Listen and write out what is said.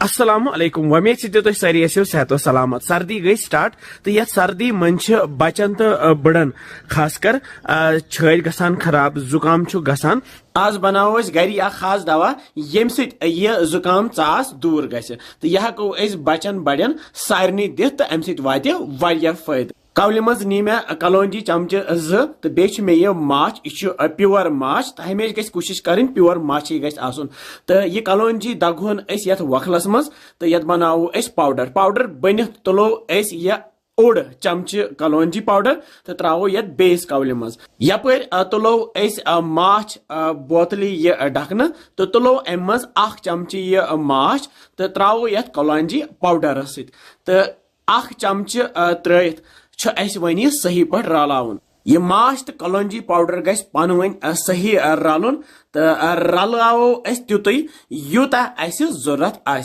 السلام علیکم ومید سے تھی ساری ٲسِو صحت و سلامت سردی گئی سٹارٹ تو یتھ سردی من بچن تو بڑن خاص کر چھٲتۍ گژھان خراب زُکام چھُ گژھان آز بناوو أسۍ گری اکھ خاص دوا ییٚمہِ سۭتۍ یہِ زُکام ژاس دوٗر گژھِ تہٕ یہِ ہٮ۪کو أسۍ بچن بڑٮ۪ن سارنٕے دِتھ تہٕ امہِ سۭتۍ واتہِ واریاہ فٲیدٕ کولہِ منٛز نی مےٚ کلونجی چمچہٕ 2 تہٕ بیٚیہِ چھُ مےٚ یہِ ماچھ یہِ چھُ پیور ماچھ تہٕ ہمیشہِ گژھِ کوٗشش کرٕنۍ پیور ماچھٕے گژھِ آسُن تہٕ یہِ کلونجی دگہون أسۍ یتھ وۄکھلس منٛز تہٕ یتھ بناوو أسۍ پاوڈر بٔنِتھ تُلو أسۍ یہِ اوٚڑ چمچہٕ کلونجی پاوڈر تہٕ تراوو یتھ بیٚیِس کولہِ منٛز یپٲرۍ تُلو أسۍ ماچھ بوتلہِ یہِ ڈھکنہٕ تہٕ تُلو امہِ منٛز 1 چمچہٕ یہِ ماچھ تہٕ تراوو یتھ کلونجی پاوڈرس سۭتۍ تہٕ 1 چمچہٕ ترٲیِتھ چھُ اسہِ وۄنۍ یہِ صحیح پٲٹھۍ رلاوُن یہ ماچھ تو کلونجی پاؤڈر گژھِ پانہٕ ؤنۍ صحیح رلُن تہٕ رلاوو أسۍ تیُتُے یوٗتاہ اسہِ ضروٗرت آسہِ